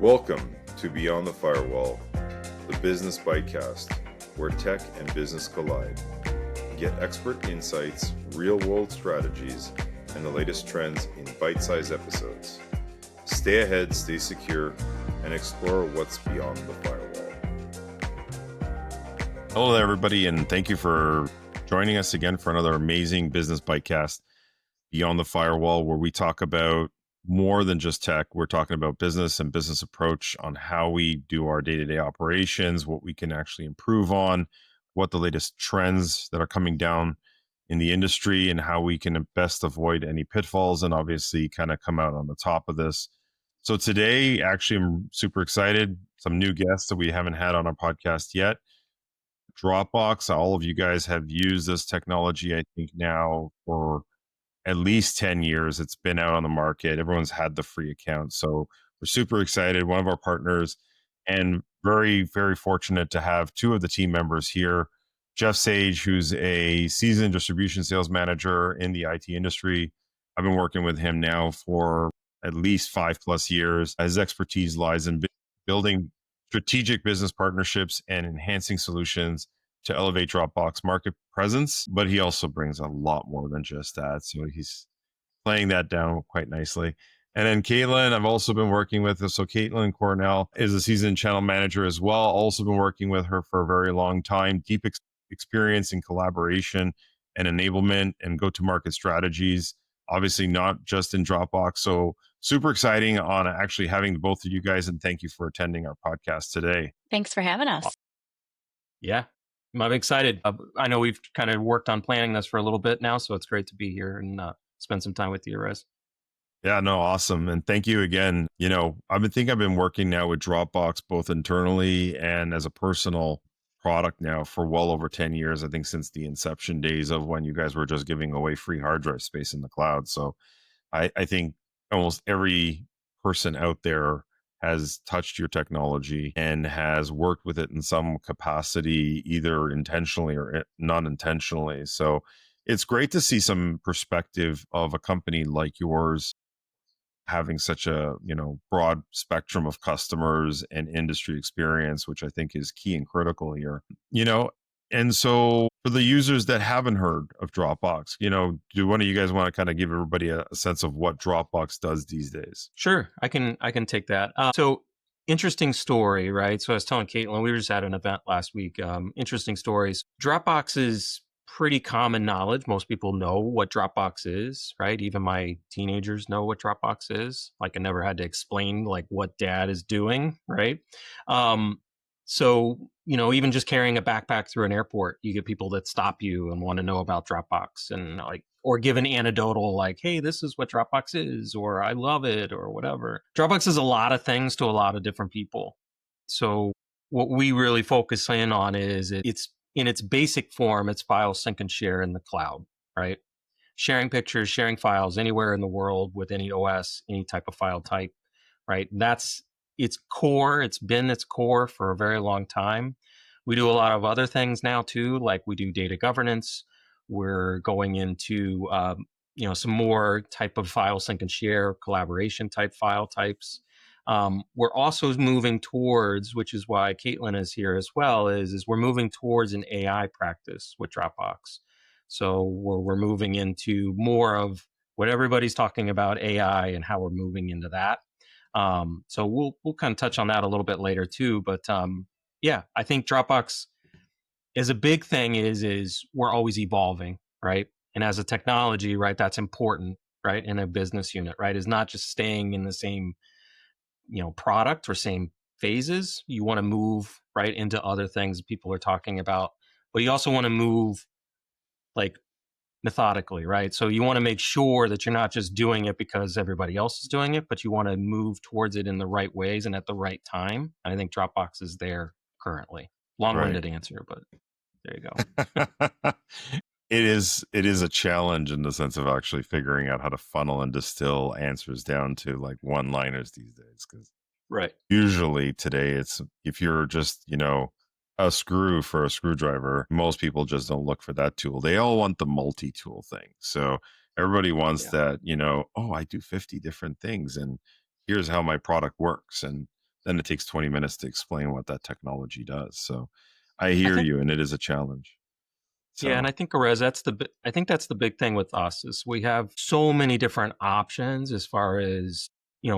Welcome to Beyond the Firewall, the business bytecast, where tech and business collide. Get expert insights, real-world strategies, and the latest trends in bite-sized episodes. Stay ahead, stay secure, and explore what's beyond the firewall. Hello, everybody, and thank you for joining us again for another amazing business bytecast, Beyond the Firewall, where we talk about more than just tech. We're talking about business and business approach on how we do our day-to-day operations, what we can actually improve on, what the latest trends that are coming down in the industry, and how we can best avoid any pitfalls and obviously kind of come out on the top of this. So today, actually, I'm super excited. Some new guests that we haven't had on our podcast yet. Dropbox, all of you guys have used this technology, I think, now for at least 10 years. It's been out on the market. Everyone's had the free account. So we're super excited. One of our partners, and very, very fortunate to have two of the team members here. Jeff Sage, who's a seasoned distribution sales manager in the IT industry. I've been working with him now for at least 5+ years. His expertise lies in building strategic business partnerships and enhancing solutions to elevate Dropbox market presence, but he also brings a lot more than just that. So he's playing that down quite nicely. And then Kaitlyn, I've also been working with. So Kaitlyn Cornell is a seasoned channel manager as well. Also been working with her for a very long time. Deep experience in collaboration and enablement and go-to-market strategies. Obviously not just in Dropbox. So super exciting on actually having both of you guys, and thank you for attending our podcast today. Thanks for having us. Yeah, I'm excited. I know we've kind of worked on planning this for a little bit now, so it's great to be here and spend some time with you, Erez. Yeah, no, awesome. And thank you again. You know, I've been working now with Dropbox, both internally and as a personal product now for well over 10 years. I think since the inception days of when you guys were just giving away free hard drive space in the cloud. So I think almost every person out there has touched your technology and has worked with it in some capacity, either intentionally or non intentionally. So it's great to see some perspective of a company like yours having such a broad spectrum of customers and industry experience, which I think is key and critical here. And so for the users that haven't heard of Dropbox, do one of you guys want to kind of give everybody a sense of what Dropbox does these days? Sure, I can take that. So interesting story, right? So I was telling Kaitlyn, we were just at an event last week. Interesting stories. Dropbox is pretty common knowledge. Most people know what Dropbox is, right? Even my teenagers know what Dropbox is. Like I never had to explain like what dad is doing, right? So, even just carrying a backpack through an airport, you get people that stop you and want to know about Dropbox and or give an anecdotal like, hey, this is what Dropbox is, or I love it, or whatever. Dropbox is a lot of things to a lot of different people. So what we really focus in on is it's in its basic form, it's file sync and share in the cloud, right? Sharing pictures, sharing files anywhere in the world with any OS, any type of file type, right? That's its core. It's been its core for a very long time. We do a lot of other things now too, like we do data governance. We're going into some more type of file sync and share, collaboration type file types. We're also moving towards, which is why Kaitlyn is here as well, is we're moving towards an AI practice with Dropbox. So we're moving into more of what everybody's talking about, AI, and how we're moving into that. So we'll kind of touch on that a little bit later too. But yeah, I think Dropbox is a big thing is we're always evolving, right? And as a technology, right, that's important, right? In a business unit, right, is not just staying in the same product or same phases. You want to move right into other things people are talking about, but you also want to move like methodically, right? So you want to make sure that you're not just doing it because everybody else is doing it, but you want to move towards it in the right ways and at the right time. And I think Dropbox is there currently. Long-winded answer, but there you go. It is a challenge in the sense of actually figuring out how to funnel and distill answers down to like one-liners these days. Because right, usually today it's if you're just a screw for a screwdriver, most people just don't look for that tool. They all want the multi-tool thing. So everybody wants that, I do 50 different things and here's how my product works. And then it takes 20 minutes to explain what that technology does. So I I hear think, you, and it is a challenge. yeah, and So I think Erez, I think that's the big thing with us is we have so many different options as far as,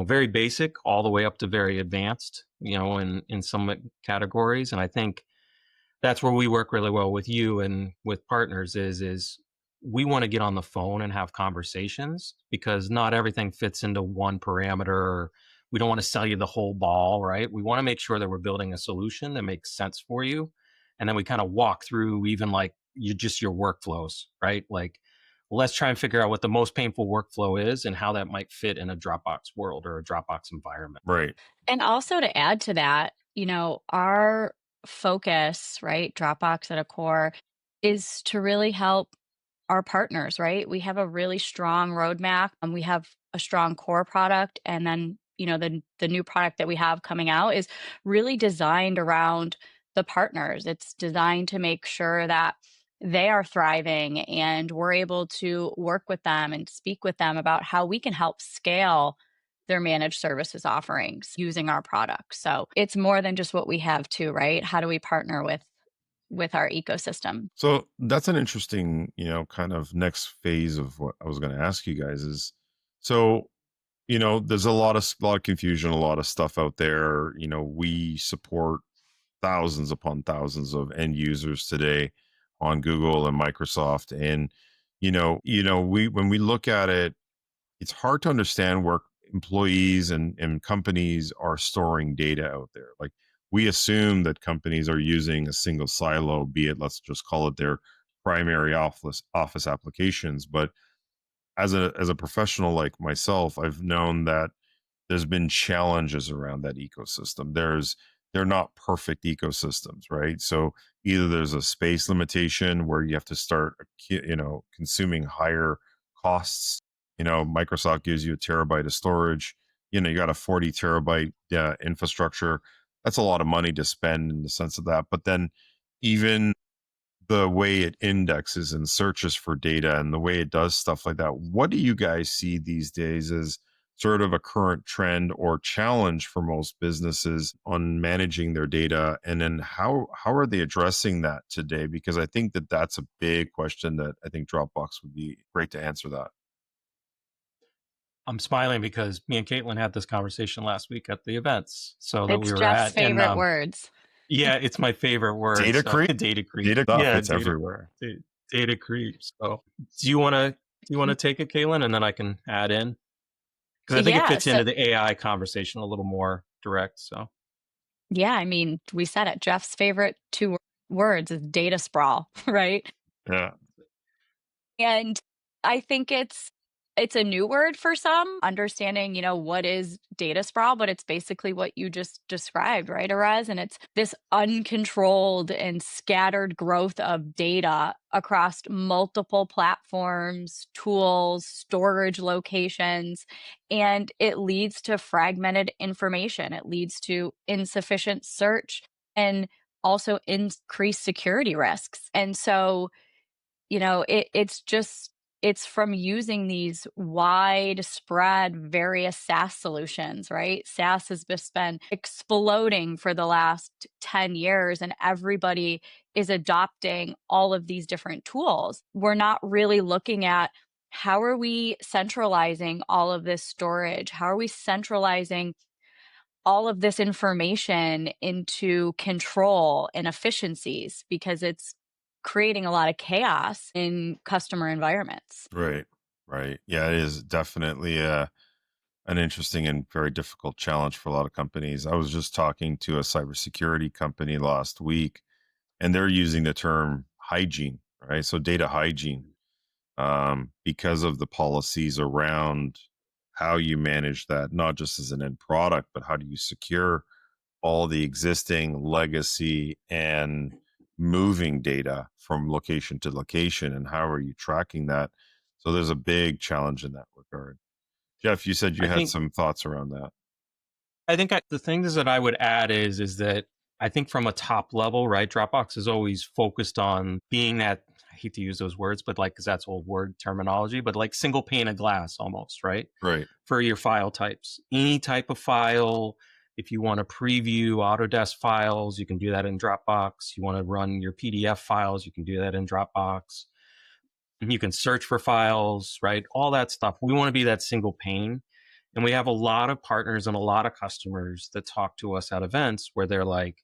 very basic all the way up to very advanced, in some categories. And I think that's where we work really well with you and with partners is we want to get on the phone and have conversations because not everything fits into one parameter. Or we don't want to sell you the whole ball, right? We want to make sure that we're building a solution that makes sense for you. And then we kind of walk through even like your workflows, right? Like, let's try and figure out what the most painful workflow is and how that might fit in a Dropbox world or a Dropbox environment. right. And also to add to that, our focus, right, Dropbox at a core, is to really help our partners, right? We have a really strong roadmap and we have a strong core product. And then, the new product that we have coming out is really designed around the partners. It's designed to make sure that they are thriving and we're able to work with them and speak with them about how we can help scale their managed services offerings using our products. So it's more than just what we have too, right? How do we partner with our ecosystem? So that's an interesting, kind of next phase of what I was going to ask you guys is, so, there's a lot of confusion, a lot of stuff out there. We support thousands upon thousands of end users today on Google and Microsoft. And, we when we look at it, it's hard to understand where employees and companies are storing data out there. Like, we assume that companies are using a single silo, be it, let's just call it their primary office applications. But as a professional like myself, I've known that there's been challenges around that ecosystem. They're not perfect ecosystems, right? So either there's a space limitation where you have to start, consuming higher costs. Microsoft gives you a terabyte of storage. You got a 40 terabyte infrastructure. That's a lot of money to spend in the sense of that. But then even the way it indexes and searches for data and the way it does stuff like that. What do you guys see these days as sort of a current trend or challenge for most businesses on managing their data? And then how are they addressing that today? Because I think that that's a big question that I think Dropbox would be great to answer that. I'm smiling because me and Kaitlyn had this conversation last week at the events so that we It's were Jeff's at. And favorite words. yeah, it's my favorite word. Data So creep? data creep. Data stuff, Yeah, it's everywhere. data creep. So do you want to take it, Kaitlyn, and then I can add in? Because I think it Yeah. fits So, into the AI conversation a little more direct. So yeah, I mean, we said it. Jeff's favorite two words is data sprawl, right? Yeah. And I think it's a new word for some, understanding, what is data sprawl, but it's basically what you just described, right, Erez? And it's this uncontrolled and scattered growth of data across multiple platforms, tools, storage locations, and it leads to fragmented information. It leads to insufficient search and also increased security risks. And so, it's from using these widespread various SaaS solutions, right? SaaS has just been exploding for the last 10 years, and everybody is adopting all of these different tools. We're not really looking at how are we centralizing all of this storage? How are we centralizing all of this information into control and efficiencies, because it's creating a lot of chaos in customer environments. Right. Right. Yeah, it is definitely an interesting and very difficult challenge for a lot of companies. I was just talking to a cybersecurity company last week, and they're using the term hygiene, right? So data hygiene, because of the policies around how you manage that, not just as an end product, but how do you secure all the existing legacy and moving data from location to location, and how are you tracking that? So there's a big challenge in that regard. Jeff, you said you I had think some thoughts around that. the things that I would add is that I think from a top level, right? Dropbox is always focused on being that. I hate to use those words, but like, because that's old word terminology, but like single pane of glass almost, right? Right. For your file types, any type of file If you want to preview Autodesk files, you can do that in Dropbox. You want to run your PDF files, you can do that in Dropbox. You can search for files, right? All that stuff. We want to be that single pane. And we have a lot of partners and a lot of customers that talk to us at events where they're like,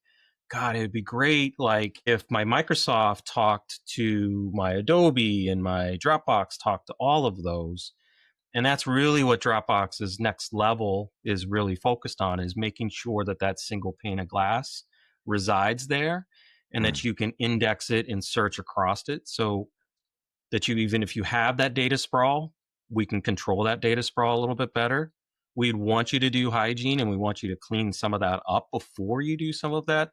God, it'd be great, like, if my Microsoft talked to my Adobe and my Dropbox talked to all of those. And that's really what Dropbox's next level is really focused on, is making sure that that single pane of glass resides there and that you can index it and search across it. So that you, even if you have that data sprawl, we can control that data sprawl a little bit better. We'd want you to do hygiene, and we want you to clean some of that up before you do some of that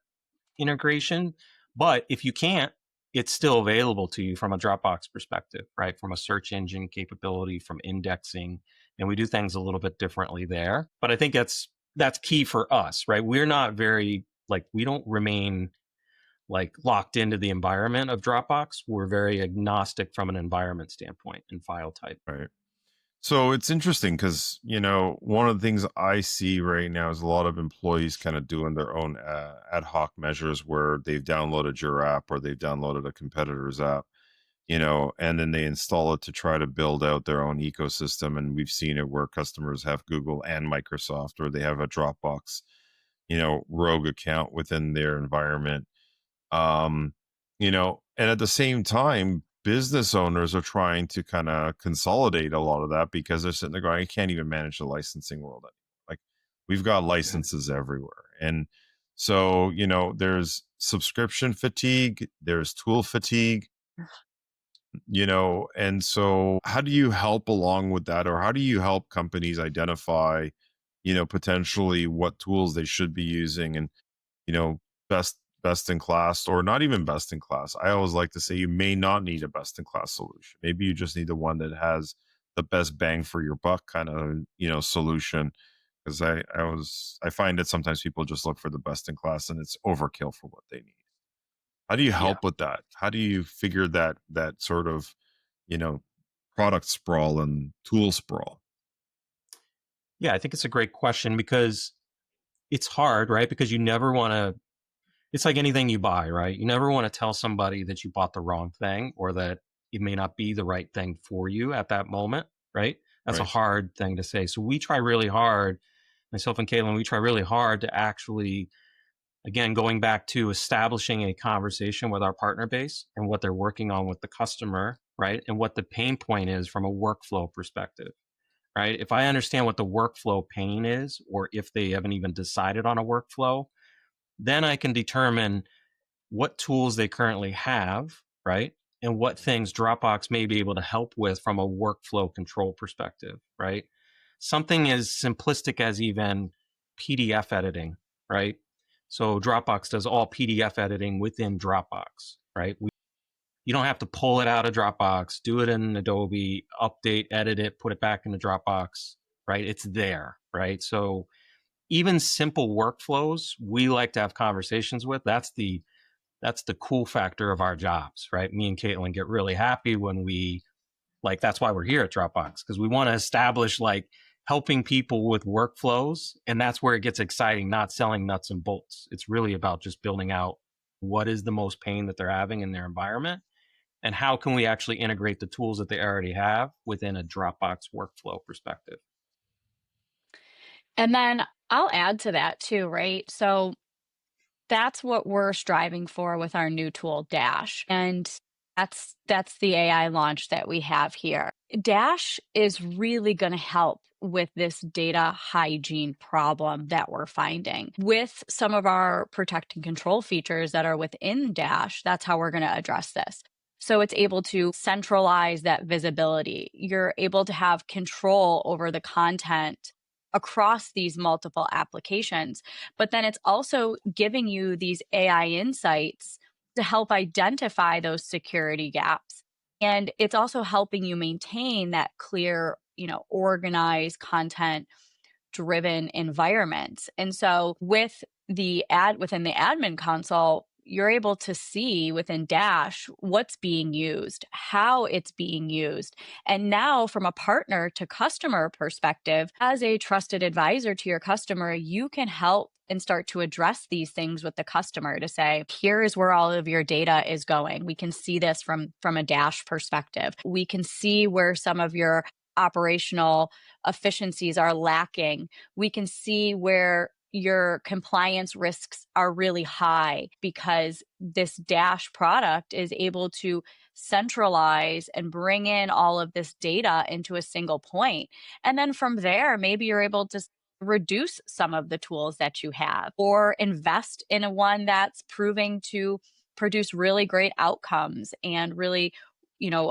integration. But if you can't, it's still available to you from a Dropbox perspective, right? From a search engine capability, from indexing, and we do things a little bit differently there. But I think that's key for us, right? We're not very, like, we don't remain like locked into the environment of Dropbox. We're very agnostic from an environment standpoint and file type. Right. So it's interesting because, one of the things I see right now is a lot of employees kind of doing their own ad hoc measures where they've downloaded your app or they've downloaded a competitor's app, and then they install it to try to build out their own ecosystem. And we've seen it where customers have Google and Microsoft, or they have a Dropbox, rogue account within their environment. And at the same time, business owners are trying to kind of consolidate a lot of that because they're sitting there going, I can't even manage the licensing world anymore. Like, we've got licenses everywhere. And so, there's subscription fatigue, there's tool fatigue, and so how do you help along with that? Or how do you help companies identify, potentially what tools they should be using and, best in class, or not even best in class? I always like to say you may not need a best in class solution. Maybe you just need the one that has the best bang for your buck kind of, solution. Because I find that sometimes people just look for the best in class and it's overkill for what they need. How do you help with that? How do you figure that sort of, product sprawl and tool sprawl? Yeah, I think it's a great question because it's hard, right? Because you never want to, it's like anything you buy, right? You never want to tell somebody that you bought the wrong thing or that it may not be the right thing for you at that moment, right? That's a Right. hard thing to say. So we try really hard, myself and Kaitlyn, we try really hard to actually, again, going back to establishing a conversation with our partner base and what they're working on with the customer, right? And what the pain point is from a workflow perspective, right? If I understand what the workflow pain is, or if they haven't even decided on a workflow, then I can determine what tools they currently have, right? And what things Dropbox may be able to help with from a workflow control perspective, right? Something as simplistic as even PDF editing, right? So Dropbox does all PDF editing within Dropbox, right? You don't have to pull it out of Dropbox, do it in Adobe, update, edit it, put it back into Dropbox, right? It's there, right? So even simple workflows, we like to have conversations with. That's the cool factor of our jobs, right? Me and Kaitlyn get really happy when we, like, that's why we're here at Dropbox, because we want to establish, like, helping people with workflows. And that's where it gets exciting, not selling nuts and bolts. It's really about just building out what is the most pain that they're having in their environment and how can we actually integrate the tools that they already have within a Dropbox workflow perspective. And then I'll add to that too, right? So that's what we're striving for with our new tool, Dash. And that's the AI launch that we have here. Dash is really going to help with this data hygiene problem that we're finding. With some of our protect and control features that are within Dash, that's how we're going to address this. So it's able to centralize that visibility. You're able to have control over the content across these multiple applications, but then it's also giving you these AI insights to help identify those security gaps. And it's also helping you maintain that clear, organized, content driven environment. And so within the admin console, you're able to see within Dash what's being used, how it's being used. And now, from a partner to customer perspective, as a trusted advisor to your customer, you can help and start to address these things with the customer to say, here is where all of your data is going. We can see this from a Dash perspective. We can see where some of your operational efficiencies are lacking. We can see where your compliance risks are really high because this Dash product is able to centralize and bring in all of this data into a single point. And then from there, maybe you're able to reduce some of the tools that you have or invest in a one that's proving to produce really great outcomes and really,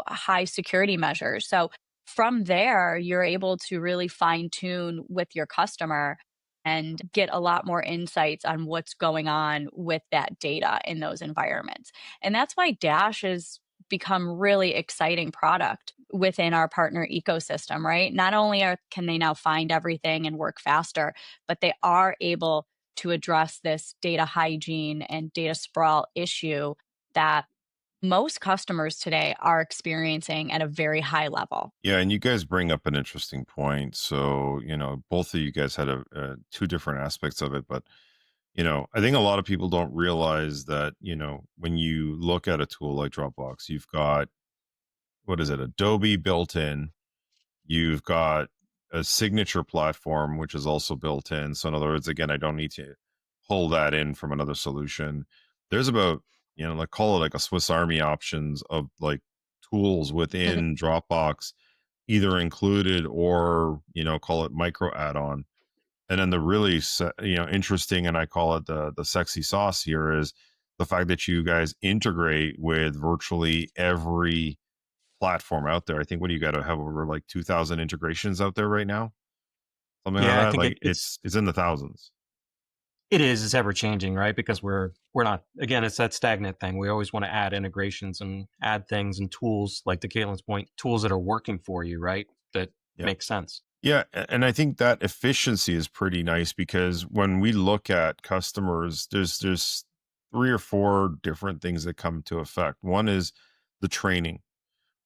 high security measures. So from there, you're able to really fine tune with your customer and get a lot more insights on what's going on with that data in those environments. And that's why Dash has become really exciting product within our partner ecosystem, right? Not only can they now find everything and work faster, but they are able to address this data hygiene and data sprawl issue that most customers today are experiencing at a very high level. Yeah, and you guys bring up an interesting point. So, both of you guys had two different aspects of it, but I think a lot of people don't realize that, when you look at a tool like Dropbox, you've got, what is it, Adobe built in, you've got a signature platform, which is also built in. So in other words, again, I don't need to pull that in from another solution. There's about, like call it like a Swiss Army options of like tools within Dropbox, either included or, call it micro add-on. And then the really, interesting, and I call it the sexy sauce here, is the fact that you guys integrate with virtually every platform out there. I think, what do you got to have, over like 2,000 integrations out there right now? Something like Yeah, I that. think Like it's in the thousands. it is. It's ever changing, right? Because we're not, again, it's that stagnant thing. We always want to add integrations and add things and tools, like to Kaitlyn's point, tools that are working for you, right? That Yeah. make sense. Yeah, and I think that efficiency is pretty nice, because when we look at customers, there's three or four different things that come to effect. One is the training,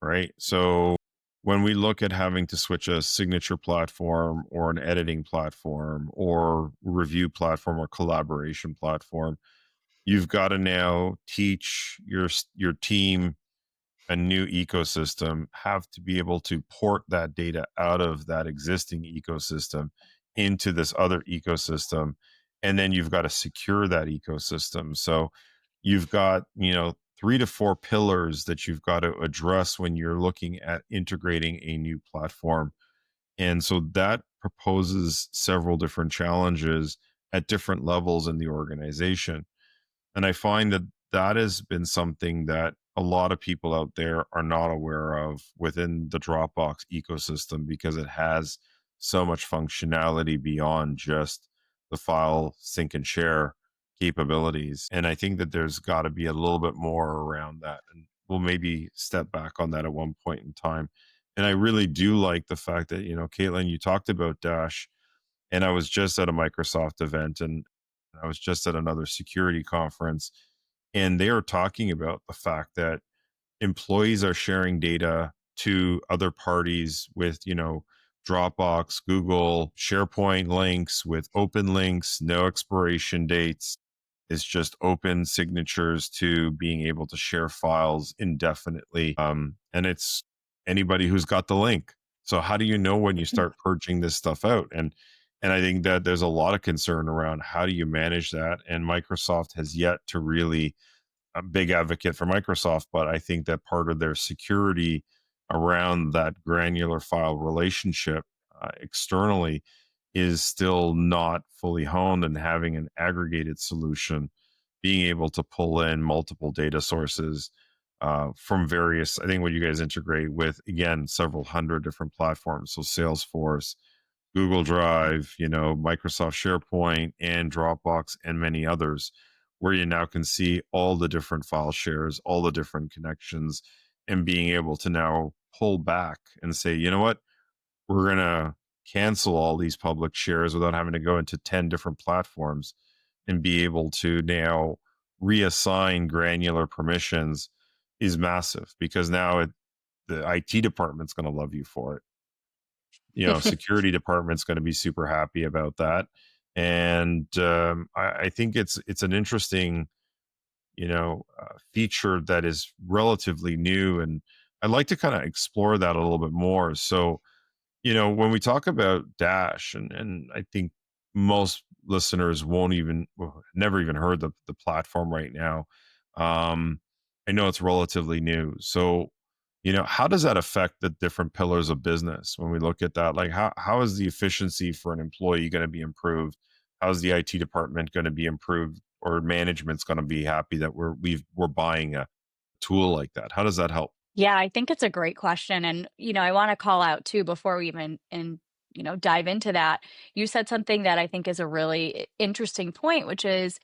right? So when we look at having to switch a signature platform or an editing platform or review platform or collaboration platform, you've got to now teach your team a new ecosystem, have to be able to port that data out of that existing ecosystem into this other ecosystem. And then you've got to secure that ecosystem. So you've got, 3 to 4 pillars that you've got to address when you're looking at integrating a new platform. And so that proposes several different challenges at different levels in the organization. And I find that that has been something that a lot of people out there are not aware of within the Dropbox ecosystem, because it has so much functionality beyond just the file sync and share capabilities. And I think that there's got to be a little bit more around that. And we'll maybe step back on that at one point in time. And I really do like the fact that, Kaitlyn, you talked about Dash, and I was just at a Microsoft event, and I was just at another security conference, and they are talking about the fact that employees are sharing data to other parties with, Dropbox, Google, SharePoint links with open links, no expiration dates. It's just open signatures to being able to share files indefinitely. And it's anybody who's got the link. So how do you know when you start purging this stuff out? And I think that there's a lot of concern around how do you manage that. And Microsoft has yet to really, a big advocate for Microsoft, but I think that part of their security around that granular file relationship externally is still not fully honed, and having an aggregated solution, being able to pull in multiple data sources from various, I think what you guys integrate with, again, several hundred different platforms. So Salesforce, Google Drive, Microsoft SharePoint, and Dropbox, and many others, where you now can see all the different file shares, all the different connections, and being able to now pull back and say, you know what, we're going to cancel all these public shares without having to go into 10 different platforms, and be able to now reassign granular permissions is massive, because now the IT department's going to love you for it. Security department's going to be super happy about that. And I think it's an interesting, feature that is relatively new. And I'd like to kind of explore that a little bit more. So, when we talk about Dash, and I think most listeners never even heard the platform right now. I know it's relatively new. So, how does that affect the different pillars of business when we look at that? Like, how is the efficiency for an employee going to be improved? How's the IT department going to be improved, or management's going to be happy that we're buying a tool like that? How does that help? Yeah, I think it's a great question. And, I want to call out too, before we even dive into that. You said something that I think is a really interesting point, which is,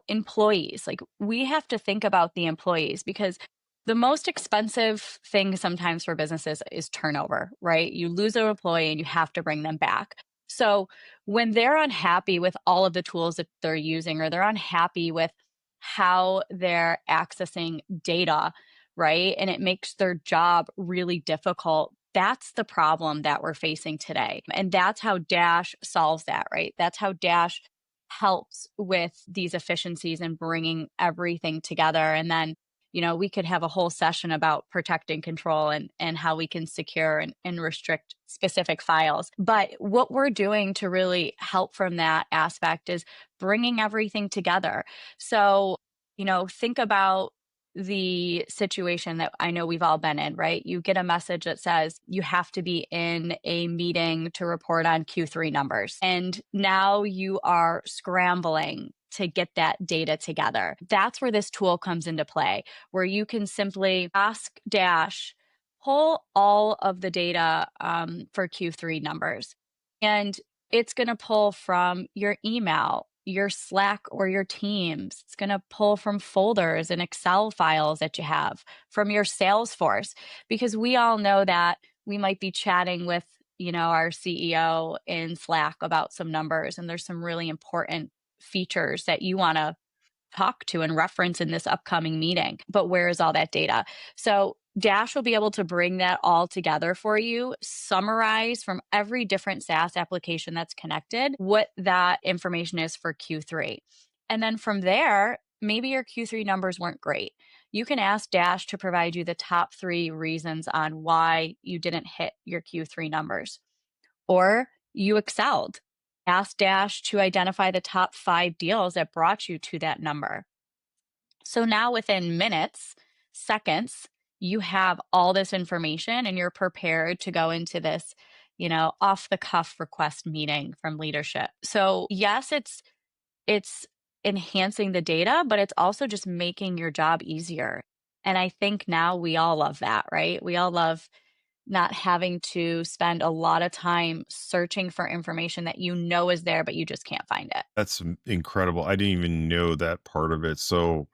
employees. Like, we have to think about the employees, because the most expensive thing sometimes for businesses is turnover, right? You lose an employee and you have to bring them back. So when they're unhappy with all of the tools that they're using, or they're unhappy with how they're accessing data, right? And it makes their job really difficult. That's the problem that we're facing today. And that's how Dash solves that, right? That's how Dash helps with these efficiencies and bringing everything together. And then, we could have a whole session about protect and control, and how we can secure and restrict specific files. But what we're doing to really help from that aspect is bringing everything together. So, think about the situation that I know we've all been in, right? You get a message that says you have to be in a meeting to report on Q3 numbers. And now you are scrambling to get that data together. That's where this tool comes into play, where you can simply ask Dash, pull all of the data for Q3 numbers. And it's going to pull from your email, your Slack, or your Teams. It's going to pull from folders and Excel files that you have, from your Salesforce, because we all know that we might be chatting with, our CEO in Slack about some numbers, and there's some really important features that you want to talk to and reference in this upcoming meeting. But where is all that data? So Dash will be able to bring that all together for you, summarize from every different SaaS application that's connected what that information is for Q3. And then from there, maybe your Q3 numbers weren't great. You can ask Dash to provide you the top 3 reasons on why you didn't hit your Q3 numbers, or you excelled. Ask Dash to identify the top 5 deals that brought you to that number. So now within minutes, seconds, you have all this information and you're prepared to go into this, off the cuff request meeting from leadership. So yes, it's enhancing the data, but it's also just making your job easier. And I think now we all love that, right? We all love not having to spend a lot of time searching for information that is there, but you just can't find it. That's incredible. I didn't even know that part of it. So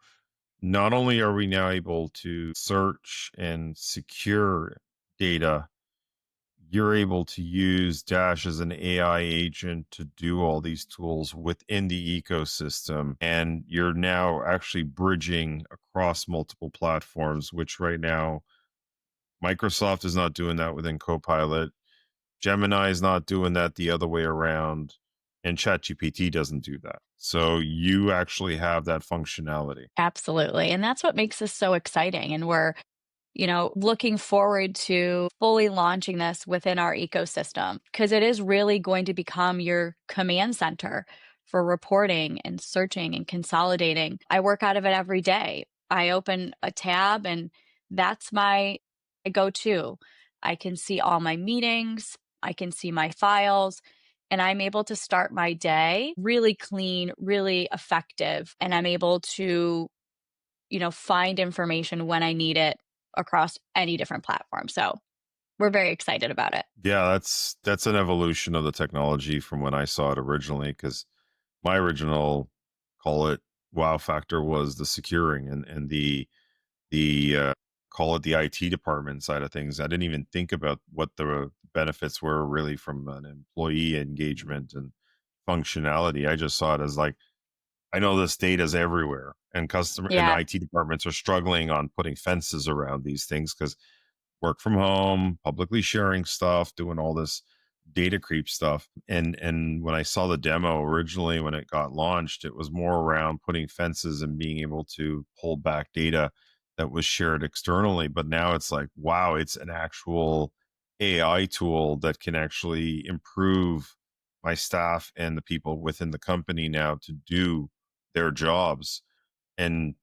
not only are we now able to search and secure data, you're able to use Dash as an AI agent to do all these tools within the ecosystem. And you're now actually bridging across multiple platforms, which right now Microsoft is not doing that within Copilot. Gemini is not doing that the other way around. And ChatGPT doesn't do that. So you actually have that functionality. Absolutely. And that's what makes this so exciting. And we're, looking forward to fully launching this within our ecosystem, because it is really going to become your command center for reporting and searching and consolidating. I work out of it every day. I open a tab and that's my go-to. I can see all my meetings, I can see my files, and I'm able to start my day really clean, really effective. And I'm able to, find information when I need it across any different platform. So we're very excited about it. Yeah, that's an evolution of the technology from when I saw it originally, because my original, call it, wow factor was the securing and the call it the IT department side of things. I didn't even think about what the benefits were really, from an employee engagement and functionality. I just saw it as like, I know this data is everywhere, and customer and Yeah. IT departments are struggling on putting fences around these things because work from home, publicly sharing stuff, doing all this data creep stuff. And when I saw the demo originally when it got launched, it was more around putting fences and being able to pull back data that was shared externally. But now it's like, wow, it's an actual AI tool that can actually improve my staff and the people within the company now to do their jobs. And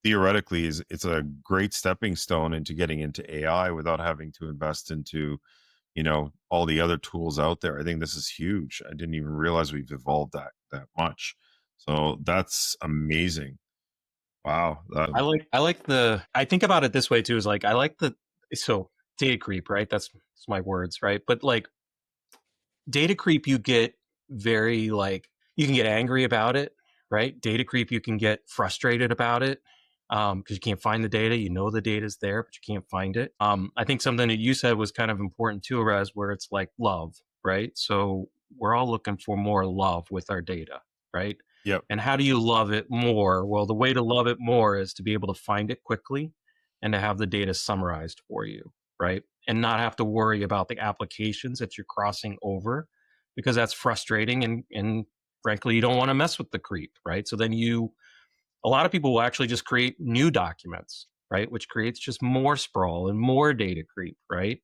theoretically is it's a great stepping stone into getting into AI without having to invest into, all the other tools out there. I think this is huge. I didn't even realize we've evolved that much. So that's amazing. Wow. I think about it this way too, is like, I like so data creep, right? That's my words, right? But like data creep, you get very like, you can get angry about it, right? Data creep, you can get frustrated about it because you can't find the data. You know the data's there, but you can't find it. I think something that you said was kind of important too, Erez, where it's like love, right? So we're all looking for more love with our data, right? Yep. And how do you love it more? Well, the way to love it more is to be able to find it quickly and to have the data summarized for you, right? And not have to worry about the applications that you're crossing over because that's frustrating and frankly you don't want to mess with the creep, right? So then a lot of people will actually just create new documents, right? Which creates just more sprawl and more data creep, right?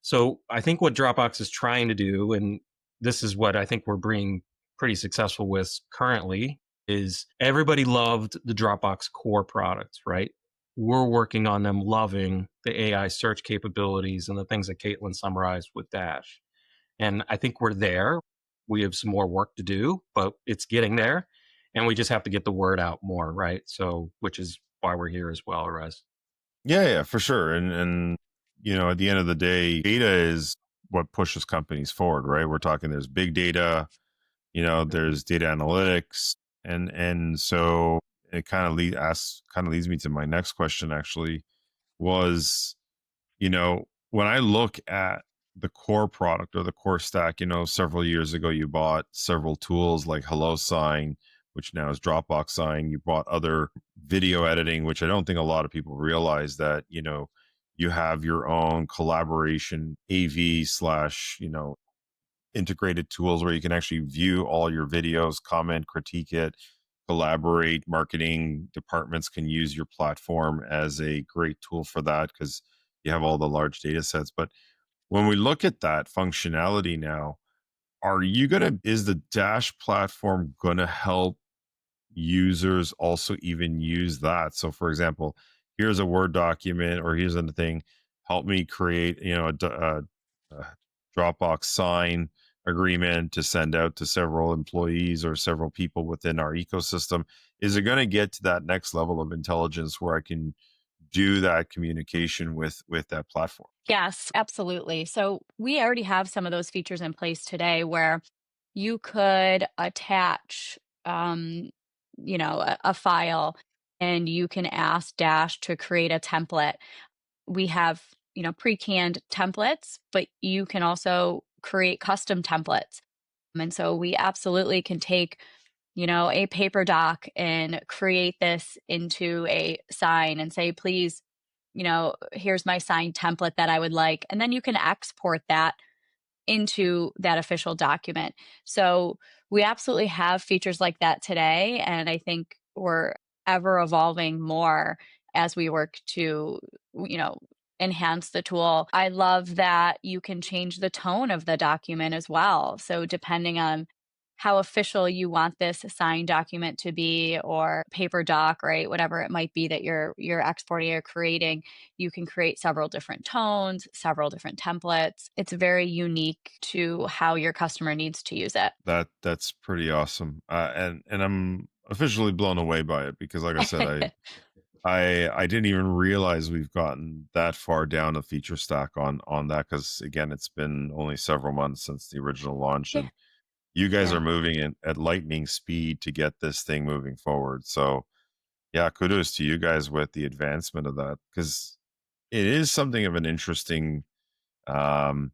So I think what Dropbox is trying to do, and this is what I think we're being pretty successful with currently, is everybody loved the Dropbox core products, right? We're working on them loving the AI search capabilities and the things that Kaitlyn summarized with Dash. And I think we're there. We have some more work to do, but it's getting there. And we just have to get the word out more, right? So, which is why we're here as well, Erez. Yeah, for sure. And at the end of the day, data is what pushes companies forward, right? We're talking there's big data, there's data analytics, and so it kind of leads me to my next question actually was, when I look at the core product or the core stack, several years ago you bought several tools like HelloSign, which now is Dropbox Sign. You bought other video editing, which I don't think a lot of people realize that, you have your own collaboration AV slash, integrated tools where you can actually view all your videos, comment, critique it, collaborate. Marketing departments can use your platform as a great tool for that because you have all the large data sets. But when we look at that functionality now, is the Dash platform going to help users also even use that? So for example, here's a Word document or here's a thing, help me create, a Dropbox sign agreement to send out to several employees or several people within our ecosystem. Is it going to get to that next level of intelligence where I can do that communication with that platform? Yes, absolutely. So we already have some of those features in place today where you could attach, a file and you can ask Dash to create a template. We have, pre-canned templates, but you can also create custom templates. And so we absolutely can take, a paper doc and create this into a sign and say, please, here's my sign template that I would like. And then you can export that into that official document. So we absolutely have features like that today. And I think we're ever evolving more as we work to, you know, enhance the tool. I love that you can change the tone of the document as well. So depending on how official you want this signed document to be or paper doc, right? Whatever it might be that you're exporting or creating, you can create several different tones, several different templates. It's very unique to how your customer needs to use it. That's pretty awesome, and I'm officially blown away by it because, like I said, I didn't even realize we've gotten that far down a feature stack on that because again, it's been only several months since the original launch, Yeah. and you guys Yeah. are moving at lightning speed to get this thing moving forward. So yeah, kudos to you guys with the advancement of that because it is something of an interesting um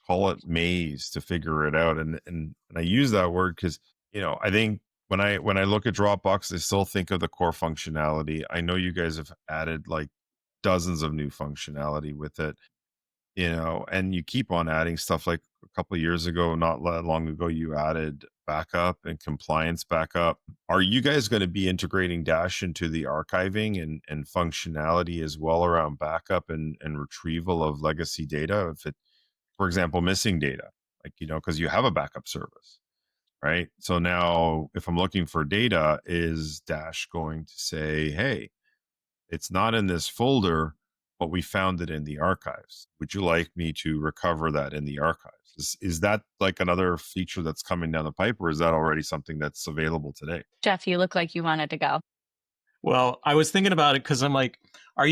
call it maze to figure it out. And I use that word because I think When I look at Dropbox, I still think of the core functionality. I know you guys have added like dozens of new functionality with it, and you keep on adding stuff. Like a couple of years ago, not that long ago, you added backup and compliance backup. Are you guys going to be integrating Dash into the archiving and functionality as well around backup and retrieval of legacy data? If it, for example, missing data, like, because you have a backup service, right? So now if I'm looking for data, is Dash going to say, hey, it's not in this folder, but we found it in the archives. Would you like me to recover that in the archives? Is that like another feature that's coming down the pipe, or is that already something that's available today? Jeff, you look like you wanted to go. Well, I was thinking about it because I'm like, I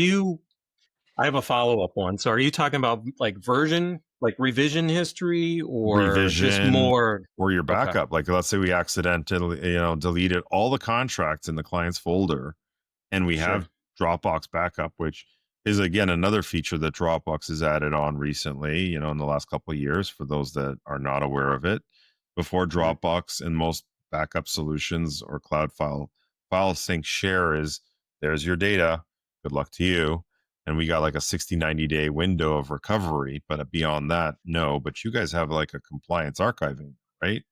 have a follow-up one. So are you talking about like version, like revision history, or just Revision more? or your Okay. backup? Like, let's say we accidentally, deleted all the contracts in the client's folder, and we Sure. have Dropbox backup, which is again another feature that Dropbox has added on recently, in the last couple of years, for those that are not aware of it. Before, Dropbox and most backup solutions or cloud file sync share is, there's your data, good luck to you. And we got like a 60-90 day window of recovery, but beyond that, no. But you guys have like a compliance archiving, right?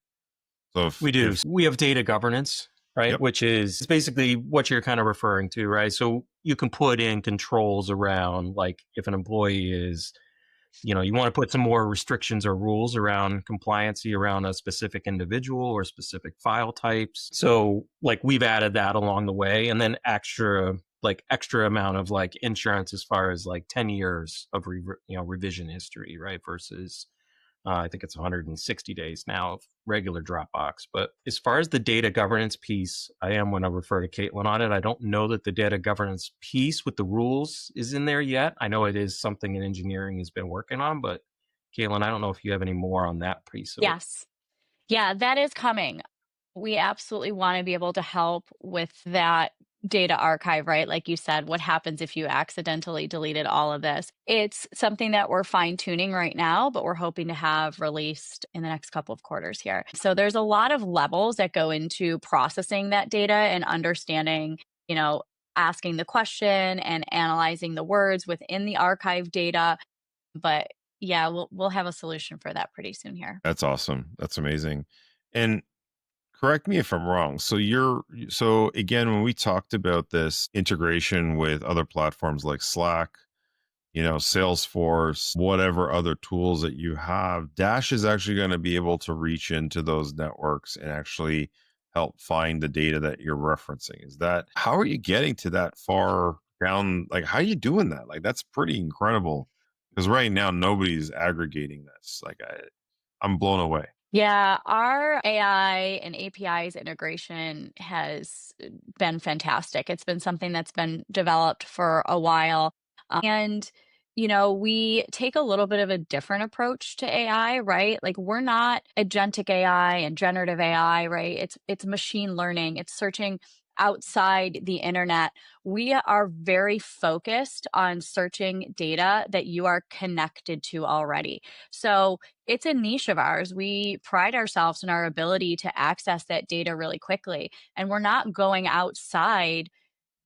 So We do. We have data governance, right? Yep. Which is basically what you're kind of referring to, right? So you can put in controls around, like, if an employee is, you want to put some more restrictions or rules around compliancy around a specific individual or specific file types. So like we've added that along the way, and then extra amount of like insurance as far as like 10 years of revision history, right? Versus I think it's 160 days now of regular Dropbox. But as far as the data governance piece, I am going to refer to Kaitlyn on it. I don't know that the data governance piece with the rules is in there yet. I know it is something in engineering has been working on, but Kaitlyn, I don't know if you have any more on that piece of it. Yes. Yeah, that is coming. We absolutely want to be able to help with that data archive, right? Like you said, what happens if you accidentally deleted all of this? It's something that we're fine tuning right now, but we're hoping to have released in the next couple of quarters here. So there's a lot of levels that go into processing that data and understanding, asking the question and analyzing the words within the archive data. But yeah, we'll have a solution for that pretty soon here. That's awesome. That's amazing. And correct me if I'm wrong. So again, when we talked about this integration with other platforms like Slack, Salesforce, whatever other tools that you have, Dash is actually going to be able to reach into those networks and actually help find the data that you're referencing. How are you getting to that far down? Like, how are you doing that? Like, that's pretty incredible, because right now nobody's aggregating this. Like, I'm blown away. Yeah, our AI and APIs integration has been fantastic. It's been something that's been developed for a while. And, we take a little bit of a different approach to AI, right? Like, we're not agentic AI and generative AI, right? It's machine learning. It's searching outside the internet. We are very focused on searching data that you are connected to already. So it's a niche of ours. We pride ourselves in our ability to access that data really quickly. And we're not going outside,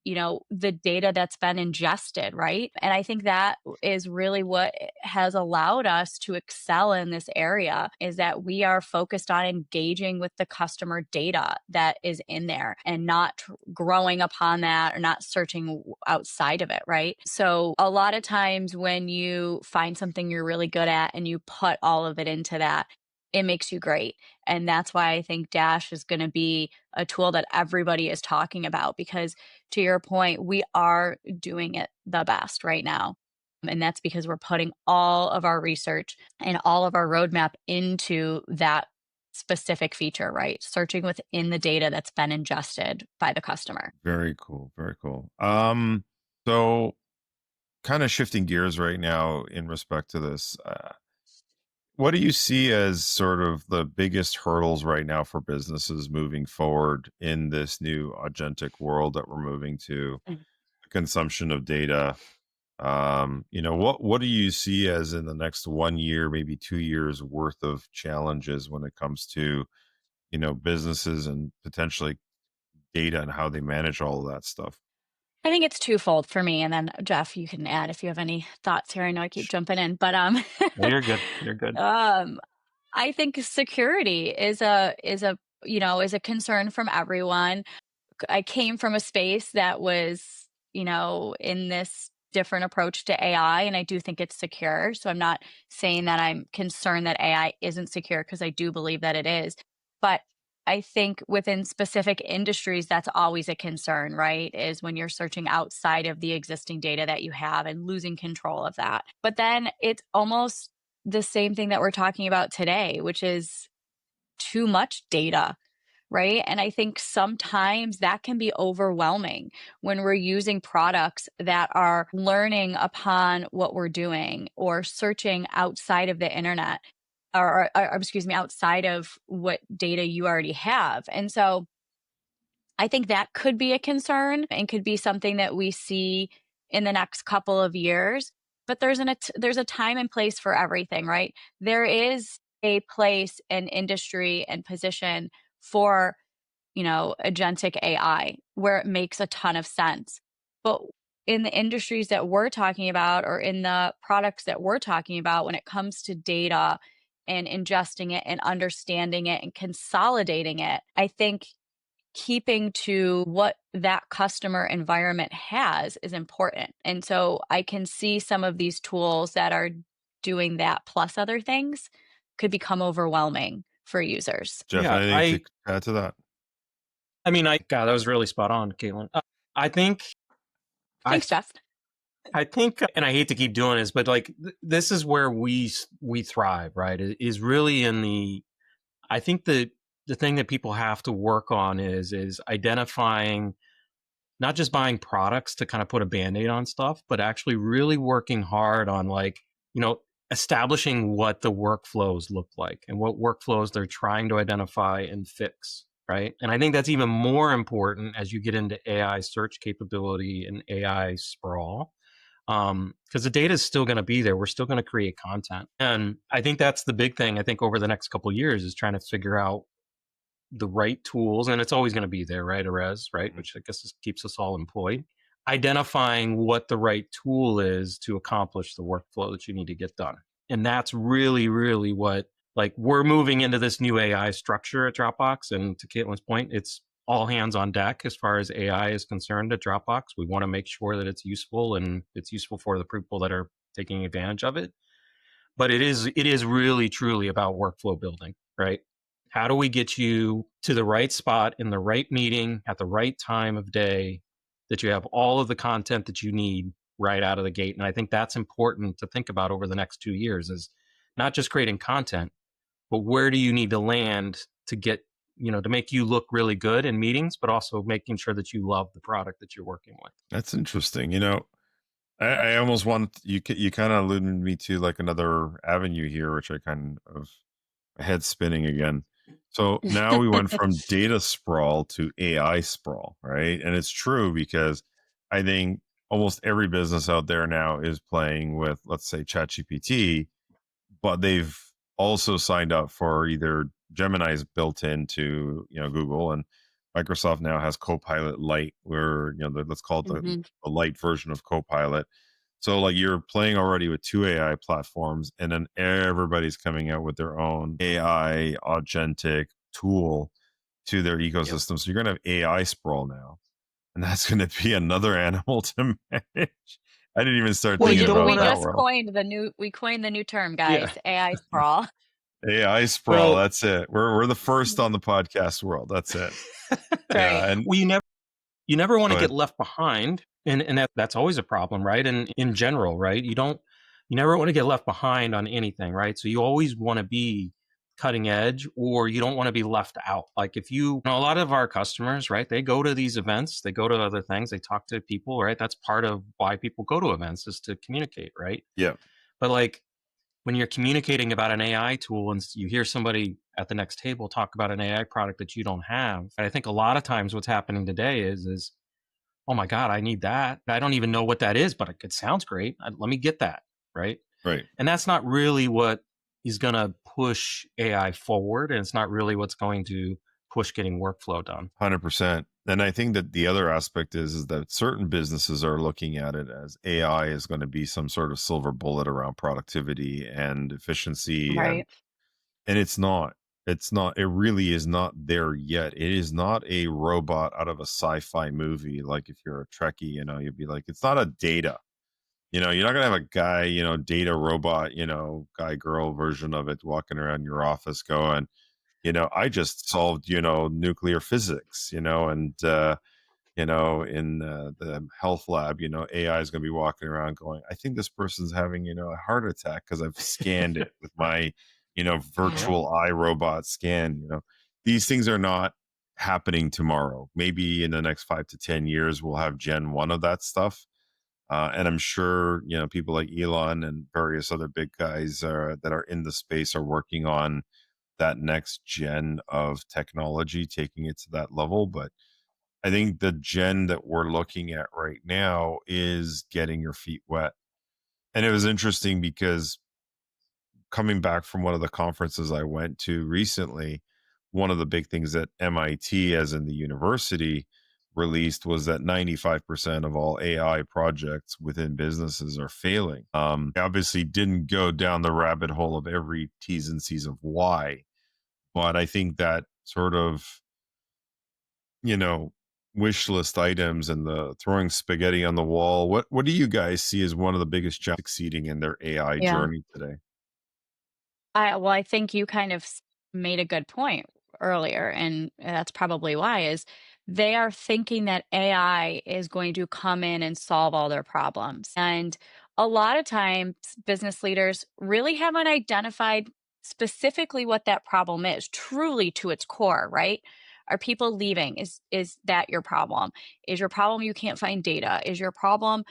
the data that's been ingested, right? And I think that is really what has allowed us to excel in this area, is that we are focused on engaging with the customer data that is in there and not growing upon that or not searching outside of it, right? So a lot of times when you find something you're really good at and you put all of it into that, it makes you great. And that's why I think Dash is going to be a tool that everybody is talking about, because to your point, we are doing it the best right now. And that's because we're putting all of our research and all of our roadmap into that specific feature, right? Searching within the data that's been ingested by the customer. Very cool. Very cool. So kind of shifting gears right now in respect to this. What do you see as sort of the biggest hurdles right now for businesses moving forward in this new agentic world that we're moving to? Consumption of data. What do you see as in the next 1 year, maybe 2 years worth of challenges when it comes to businesses and potentially data and how they manage all of that stuff? I think it's twofold for me, and then Jeff, you can add if you have any thoughts here. I know I keep jumping in, but No, you're good. You're good. I think security is a concern from everyone. I came from a space that was, in this different approach to AI, and I do think it's secure. So I'm not saying that I'm concerned that AI isn't secure, because I do believe that it is. But I think within specific industries, that's always a concern, right? Is when you're searching outside of the existing data that you have and losing control of that. But then it's almost the same thing that we're talking about today, which is too much data, right? And I think sometimes that can be overwhelming when we're using products that are learning upon what we're doing or searching outside of the internet, or outside of what data you already have. And so I think that could be a concern and could be something that we see in the next couple of years. But there's a time and place for everything, right? There is a place and industry and position for, agentic AI where it makes a ton of sense. But in the industries that we're talking about, or in the products that we're talking about, when it comes to data and ingesting it and understanding it and consolidating it, I think keeping to what that customer environment has is important. And so I can see some of these tools that are doing that plus other things could become overwhelming for users. Jeff, Yeah, anything to add to that? I mean, God, that was really spot on, Kaitlyn. I think, Thanks, Jeff. I think, and I hate to keep doing this, but like this is where we thrive, right? Is really in the. I think the thing that people have to work on is identifying, not just buying products to kind of put a Band-Aid on stuff, but actually really working hard on establishing what the workflows look like and what workflows they're trying to identify and fix, right? And I think that's even more important as you get into AI search capability and AI sprawl, because the data is still going to be there. We're still going to create content. And I think that's the big thing, I think, over the next couple of years, is trying to figure out the right tools, and it's always going to be there, right, Erez, right? Which I guess keeps us all employed. Identifying what the right tool is to accomplish the workflow that you need to get done. And that's really, really what, we're moving into this new AI structure at Dropbox. And to Kaitlyn's point, it's all hands on deck as far as AI is concerned at Dropbox. We want to make sure that it's useful, and it's useful for the people that are taking advantage of it. But it is really, truly about workflow building, right? How do we get you to the right spot in the right meeting at the right time of day, that you have all of the content that you need right out of the gate? And I think that's important to think about over the next 2 years, is not just creating content, but where do you need to land to get, to make you look really good in meetings, but also making sure that you love the product that you're working with. That's interesting. I almost want you kind of alluded me to like another avenue here, which I kind of head spinning again. So now we went from data sprawl to AI sprawl, right? And it's true, because I think almost every business out there now is playing with, let's say, ChatGPT, but they've also signed up for either Gemini's built into Google, and Microsoft now has Copilot Lite, where let's call it the light version of Copilot. So like you're playing already with two AI platforms, and then everybody's coming out with their own AI agentic tool to their ecosystem. Yep. So you're going to have AI sprawl now, and that's going to be another animal to manage. I didn't even start thinking about that. We coined the new term, guys. Yeah. AI sprawl. AI sprawl. Well, that's it. We're the first on the podcast world. That's it. Right. And you never want to get left behind. And that's always a problem, right? And in general, right? You never want to get left behind on anything, right? So you always want to be cutting edge, or you don't want to be left out. Like if a lot of our customers, right? They go to these events, they go to other things, they talk to people, right? That's part of why people go to events, is to communicate, right? Yeah. But like when you're communicating about an AI tool and you hear somebody at the next table talk about an AI product that you don't have, I think a lot of times what's happening today is, oh my God, I need that. I don't even know what that is, but it sounds great. Let me get that, right? Right. And that's not really what is going to push AI forward, and it's not really what's going to push getting workflow done. 100%. And I think that the other aspect is that certain businesses are looking at it as AI is going to be some sort of silver bullet around productivity and efficiency, Right. and it's not. It's not. It really is not there yet. It is not a robot out of a sci-fi movie. Like if you're a Trekkie, you'd be like, it's not a Data. You're not gonna have a guy, Data robot, guy girl version of it walking around your office going, I just solved, nuclear physics, and in the health lab, AI is going to be walking around going, I think this person's having, a heart attack because I've scanned it with my, virtual eye robot scan. These things are not happening tomorrow. Maybe in the next 5 to 10 years, we'll have Gen 1 of that stuff. And I'm sure, people like Elon and various other big guys that are in the space are working on that next gen of technology, taking it to that level. But I think the gen that we're looking at right now is getting your feet wet. And it was interesting because coming back from one of the conferences I went to recently, one of the big things that MIT, as in the university, released was that 95% of all AI projects within businesses are failing. I obviously didn't go down the rabbit hole of every T's and C's of why, but I think that sort of, wish list items and the throwing spaghetti on the wall. What do you guys see as one of the biggest challenges succeeding in their AI Yeah. journey today? I think you kind of made a good point earlier, and that's probably why is they are thinking that AI is going to come in and solve all their problems. And a lot of times business leaders really haven't identified specifically what that problem is, truly to its core, right? Are people leaving? Is that your problem? Is your problem you can't find data? Is your problem,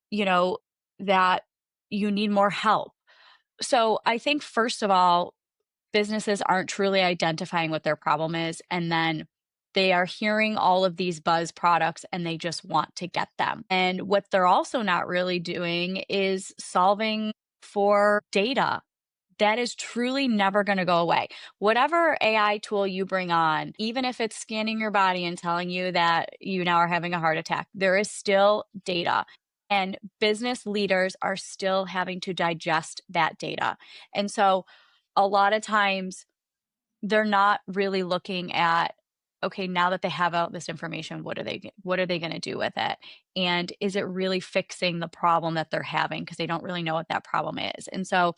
you know, that you need more help? So I think first of all, businesses aren't truly identifying what their problem is, and then they are hearing all of these buzz products and they just want to get them. And what they're also not really doing is solving for data. That is truly never going to go away. Whatever AI tool you bring on, even if it's scanning your body and telling you that you now are having a heart attack, there is still data. And business leaders are still having to digest that data. And so a lot of times they're not really looking at, okay, now that they have all this information, what are they going to do with it? And is it really fixing the problem that they're having? Because they don't really know what that problem is. And so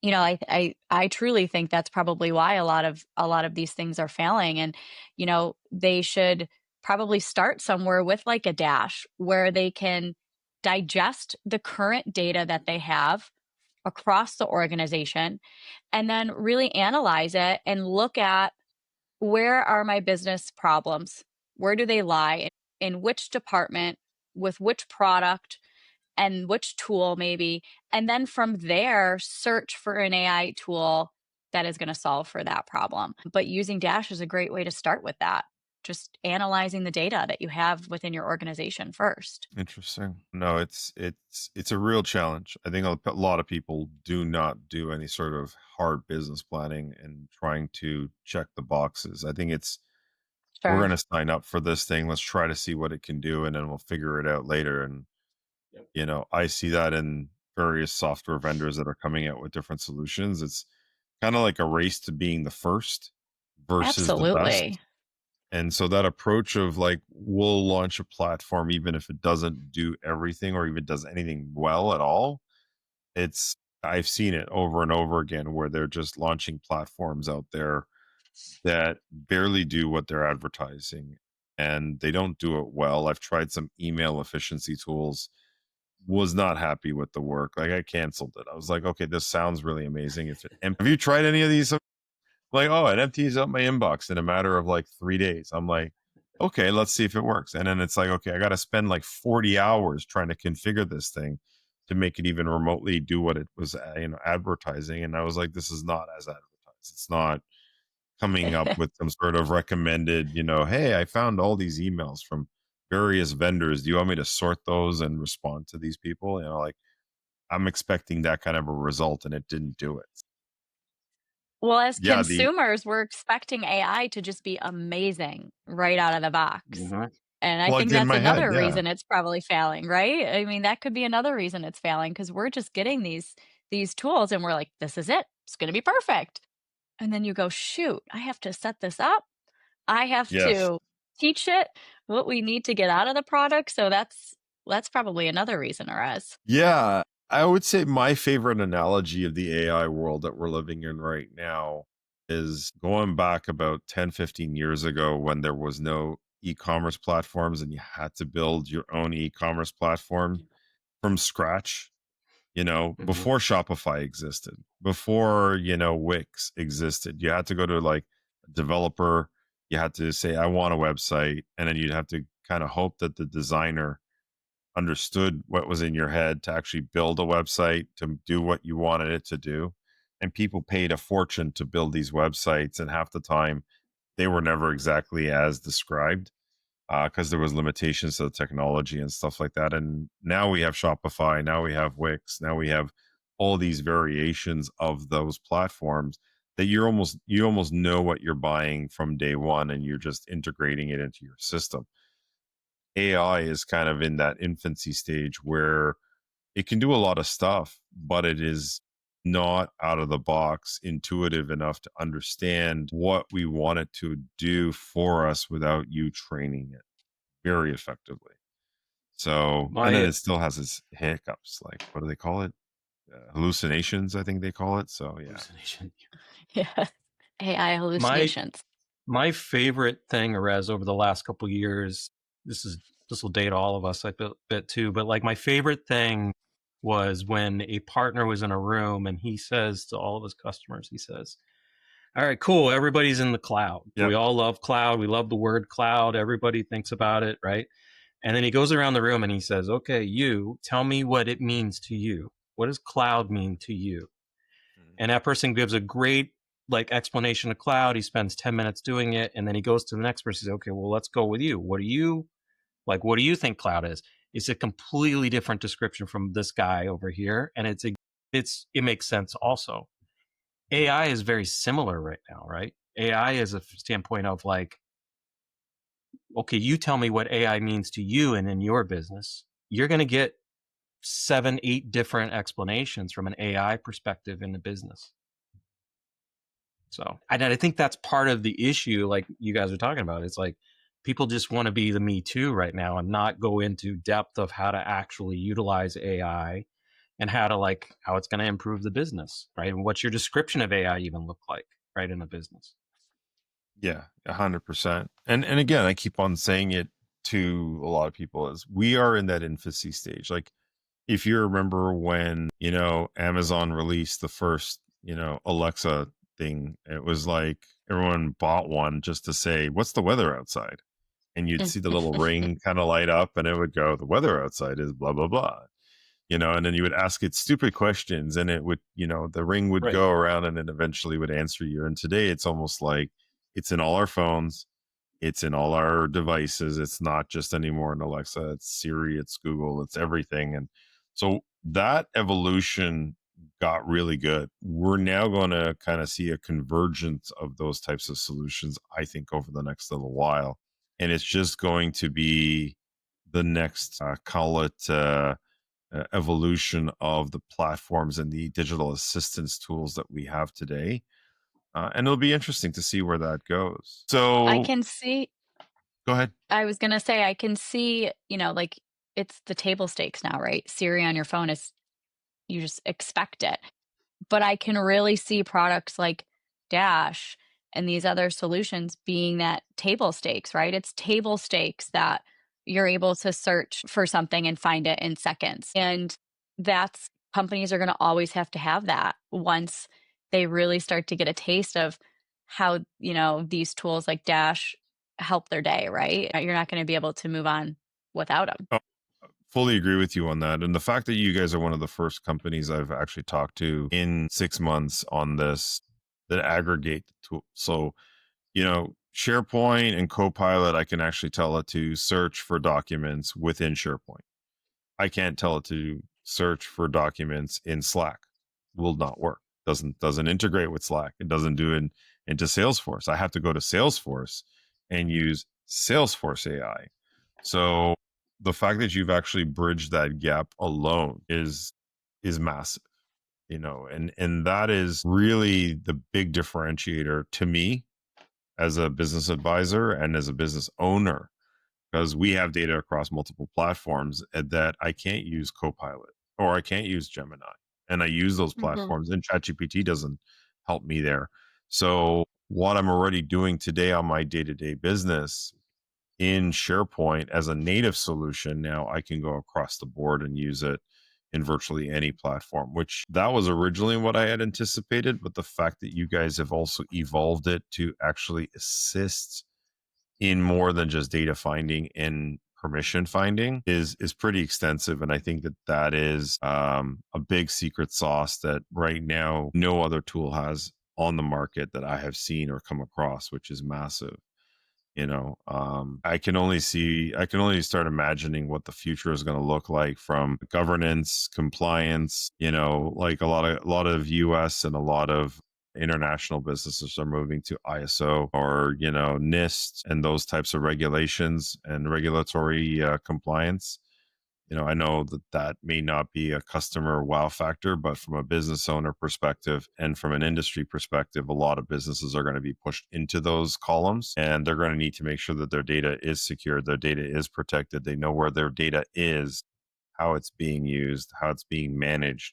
I truly think that's probably why a lot of these things are failing. And they should probably start somewhere with like a dash where they can digest the current data that they have across the organization and then really analyze it and look at, where are my business problems? Where do they lie? In which department, with which product, and which tool maybe, and then from there search for an AI tool that is going to solve for that problem. But using Dash is a great way to start with that. Just analyzing the data that you have within your organization first. Interesting. No, it's a real challenge. I think a lot of people do not do any sort of hard business planning and trying to check the boxes. I think we're Sure. going to sign up for this thing. Let's try to see what it can do, and then we'll figure it out later. And I see that in various software vendors that are coming out with different solutions. It's kind of like a race to being the first versus the best. Absolutely. And so that approach of like, we'll launch a platform even if it doesn't do everything or even does anything well at all. I've seen it over and over again where they're just launching platforms out there that barely do what they're advertising and they don't do it well. I've tried some email efficiency tools, was not happy with the work. Like I canceled it. I was like, okay, this sounds really amazing. Have you tried any of these? Like, oh, it empties out my inbox in a matter of like 3 days. I'm like, okay, let's see if it works. And then it's like, okay, I got to spend like 40 hours trying to configure this thing to make it even remotely do what it was, advertising. And I was like, this is not as advertised. It's not coming up with some sort of recommended, hey, I found all these emails from various vendors. Do you want me to sort those and respond to these people? Like I'm expecting that kind of a result and it didn't do it. Well, as Yeah, the consumers, we're expecting AI to just be amazing right out of the box. Mhm. And I think plugged in that's my head. another Yeah. reason it's probably failing, right? I mean, that could be another reason it's failing because we're just getting these tools and we're like, this is it. It's going to be perfect. And then you go, shoot, I have to set this up. I have Yes. to teach it what we need to get out of the product. So that's probably another reason, Erez. Yeah. I would say my favorite analogy of the AI world that we're living in right now is going back about 10, 15 years ago when there was no e-commerce platforms and you had to build your own e-commerce platform from scratch, Mhm. before Shopify existed, before, Wix existed. You had to go to like a developer, you had to say, I want a website, and then you'd have to kind of hope that the designer understood what was in your head to actually build a website to do what you wanted it to do. And people paid a fortune to build these websites, and half the time they were never exactly as described because there was limitations to the technology and stuff like that. And now we have Shopify, now we have Wix, now we have all these variations of those platforms that you almost know what you're buying from day one, and you're just integrating it into your system. AI is kind of in that infancy stage where it can do a lot of stuff, but it is not out of the box intuitive enough to understand what we want it to do for us without you training it very effectively. So, and then My it still has its hiccups. Like, what do they call it? Hallucinations, I think they call it. So, yeah. hallucination. Yeah. AI My hallucinations. my favorite thing, Erez, over the last couple years, this will date all of us a bit too, but like my favorite thing was when a partner was in a room and he says to all of his customers, he says, all right, cool, everybody's in the cloud. Yep. We all love cloud. We love the word cloud. Everybody thinks about it, right? And then he goes around the room and he says, okay, you tell me what it means to you. What does cloud mean to you? And that person gives a great like explanation of cloud. He spends 10 minutes doing it, and then he goes to the next person. He says, okay, well, let's go with you. What do you think cloud is? It's a completely different description from this guy over here, and it makes sense also. AI is very similar right now, right? AI is a standpoint of like, okay, you tell me what AI means to you and in your business. You're going to get 7, 8 different explanations from an AI perspective in the business. So, and I think that's part of the issue, like you guys are talking about. It's like people just want to be the Me Too right now and not go into depth of how to actually utilize AI and how it's going to improve the business, right? And what's your description of AI even look like, right, in a business? Yeah, 100%. And again, I keep on saying it to a lot of people is we are in that infancy stage. Like, if you remember when, Amazon released the first, Alexa thing, it was like everyone bought one just to say, what's the weather outside? And you'd see the little ring kind of light up and it would go, the weather outside is blah, blah, blah. And then you would ask it stupid questions and it would, the ring would Right. go around and it eventually would answer you. And today it's almost like it's in all our phones, it's in all our devices. It's not just anymore in Alexa, it's Siri, it's Google, it's everything. And so that evolution got really good. We're now going to kind of see a convergence of those types of solutions, I think, over the next little while. And it's just going to be the next, call it, evolution of the platforms and the digital assistance tools that we have today. And it'll be interesting to see where that goes. I So can see go ahead. I was gonna say I can see, like it's the table stakes now, right? Siri on your phone is you just expect it. But I can really see products like Dash and these other solutions being that table stakes, right? It's table stakes that you're able to search for something and find it in seconds. And that's companies are going to always have to have that once they really start to get a taste of how, these tools like Dash help their day, right? You're not going to be able to move on without them. Oh, fully agree with you on that. And the fact that you guys are one of the first companies I've actually talked to in 6 months on this that aggregate the tool. So, SharePoint and Copilot, I can actually tell it to search for documents within SharePoint. I can't tell it to search for documents in Slack. Will not work. doesn't integrate with Slack. It doesn't do it into Salesforce. I have to go to Salesforce and use Salesforce AI. So the fact that you've actually bridged that gap alone is massive, and that is really the big differentiator to me as a business advisor and as a business owner, because we have data across multiple platforms that I can't use Copilot or I can't use Gemini. And I use those platforms, and ChatGPT doesn't help me there. So what I'm already doing today on my day-to-day business in SharePoint as a native solution, now I can go across the board and use it in virtually any platform, which that was originally what I had anticipated. But the fact that you guys have also evolved it to actually assist in more than just data finding and permission finding is pretty extensive. And I think that is a big secret sauce that right now no other tool has on the market that I have seen or come across, which is massive. I can only start imagining what the future is going to look like from governance, compliance. Like a lot of US and a lot of international businesses are moving to ISO or NIST and those types of regulations and regulatory compliance. I know that may not be a customer wow factor, but from a business owner perspective and from an industry perspective, a lot of businesses are going to be pushed into those columns, and they're going to need to make sure that their data is secure, their data is protected, they know where their data is, how it's being used, how it's being managed.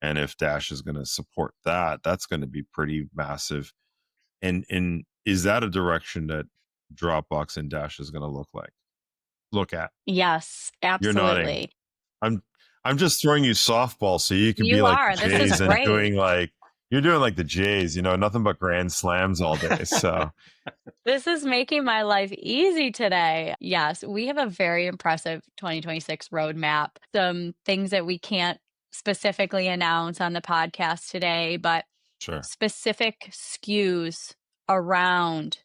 And if Dash is going to support that, that's going to be pretty massive. And is that a direction that Dropbox and Dash is going to look at? Yes, You're nodding. absolutely. I'm just throwing you softball so you can be You like are. the This is Jays and great. you're doing like the Jays, nothing but grand slams all day. So This is making my life easy today. Yes, we have a very impressive 2026 roadmap. Some things that we can't specifically announce on the podcast today, but sure. specific SKUs around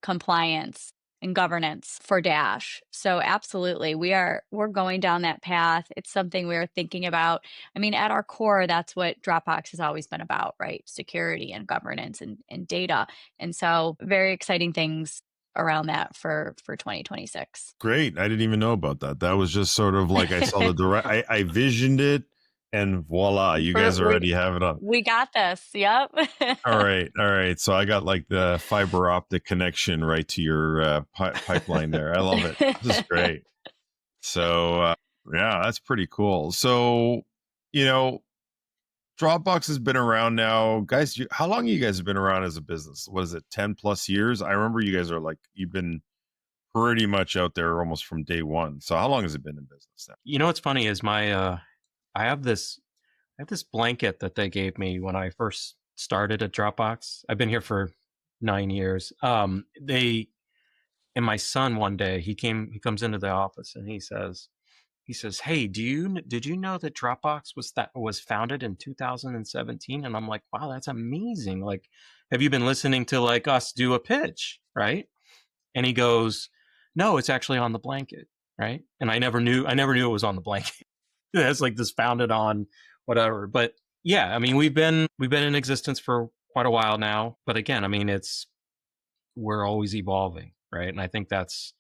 compliance and governance for Dash. So absolutely, we're going down that path. It's something we're thinking about. I mean, at our core, that's what Dropbox has always been about, right? Security and governance and data. And so very exciting things around that for 2026. Great. I didn't even know about that. That was just sort of like I saw the direct I visioned it and voila, you guys already have it on. We got this. Yep. All right. So I got like the fiber optic connection right to your pipeline there. I love it. This is great. So yeah, that's pretty cool. So, Dropbox has been around now, guys. How long you guys have been around as a business? What is it, 10 plus years? I remember you guys are you've been pretty much out there almost from day one. So how long has it been in business now? What's funny is I have this blanket that they gave me when I first started at Dropbox. I've been here for 9 years. And my son one day he comes into the office and he says, "Hey, did you know that Dropbox was founded in 2017?" And I'm like, "Wow, that's amazing. Like, have you been listening to us do a pitch, right?" And he goes, "No, it's actually on the blanket, right?" And I never knew it was on the blanket. It's like this founded on whatever. But yeah, I mean, we've been in existence for quite a while now. But again, I mean, we're always evolving, right? And I think that's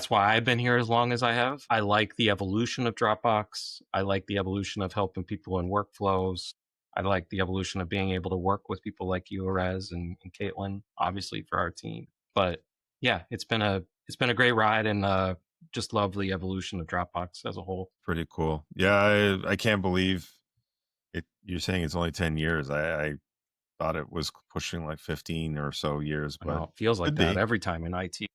why I've been here as long as I have. I like the evolution of Dropbox. I like the evolution of helping people in workflows. I like the evolution of being able to work with people like you, Erez, and Kaitlyn, obviously for our team. But yeah, it's been a great ride, and just love the evolution of Dropbox as a whole. Pretty cool. Yeah, I can't believe it. You're saying it's only 10 years. I thought it was pushing like 15 or so years, but it feels like that every time in IT.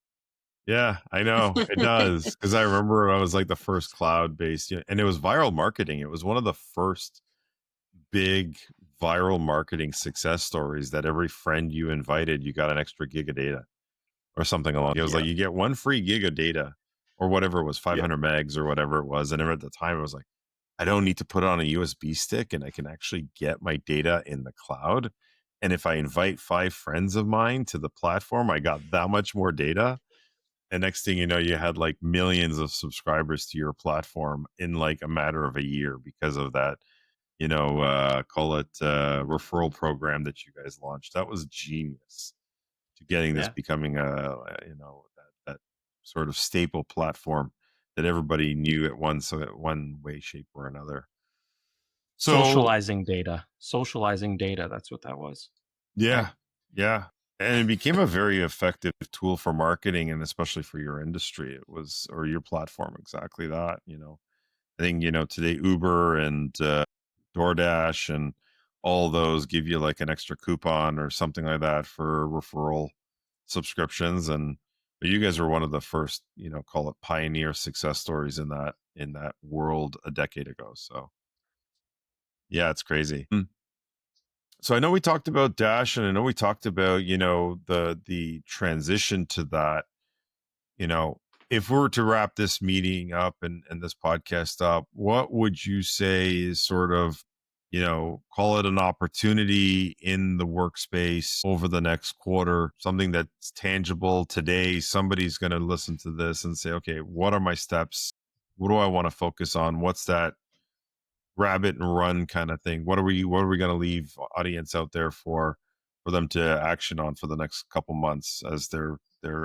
Yeah, I know it does, because I remember I was like the first cloud-based, and it was viral marketing. It was one of the first big viral marketing success stories that every friend you invited, you got an extra gig of data or something along. It was like you get one free gig of data or whatever it was, 500 megs or whatever it was. And at the time, I was like, I don't need to put it on a USB stick, and I can actually get my data in the cloud. And if I invite 5 friends of mine to the platform, I got that much more data. And next thing you know, you had like millions of subscribers to your platform in like a matter of a year because of that call it referral program that you guys launched. That was genius to getting this Yeah. becoming that sort of staple platform that everybody knew at one way, shape, or another. So Socializing data. That's what that was. yeah, Right. yeah. And it became a very effective tool for marketing, and especially for your industry. It was, or your platform, exactly that. I think, today Uber and DoorDash and all those give you like an extra coupon or something like that for referral subscriptions. But you guys were one of the first, call it pioneer success stories in that world a decade ago. So yeah, it's crazy. So I know we talked about Dash, and I know we talked about, the transition to that. If we were to wrap this meeting up and this podcast up, what would you say is sort of, call it an opportunity in the workspace over the next quarter, something that's tangible today? Somebody's going to listen to this and say, okay, what are my steps? What do I want to focus on? What's that rabbit and run kind of thing? What are we going to leave audience out there for them to action on for the next couple months as their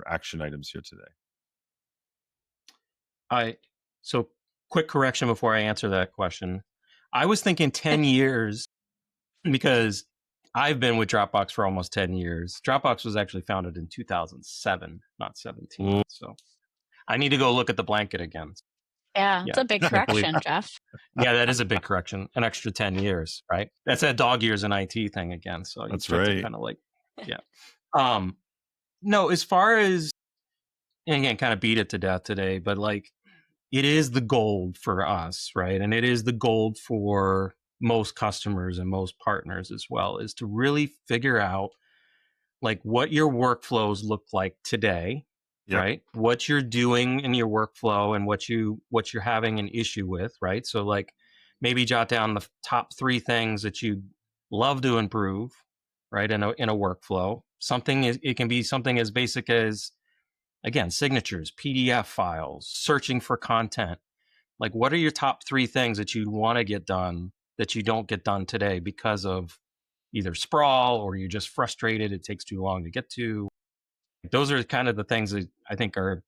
action items here today? So quick correction before I answer that question. I was thinking 10 years because I've been with Dropbox for almost 10 years. Dropbox was actually founded in 2007, not 17. Ooh. So I need to go look at the blanket again. Yeah, it's a big correction, Jeff. Yeah, that is a big correction. An extra 10 years, right? That's that dog years in IT thing again. So that's right. Kind of like, yeah. No, as far as, and again, kind of beat it to death today, but like, it is the gold for us, right? And it is the gold for most customers and most partners as well, is to really figure out like what your workflows look like today, right? What you're doing in your workflow and what you're having an issue with, right? So like maybe jot down the top 3 things that you'd love to improve, right? In a workflow. It can be something as basic as, again, signatures, PDF files, searching for content. Like, what are your top 3 things that you want to get done that you don't get done today because of either sprawl or you're just frustrated, it takes too long to get to? Those are kind of the things that I think are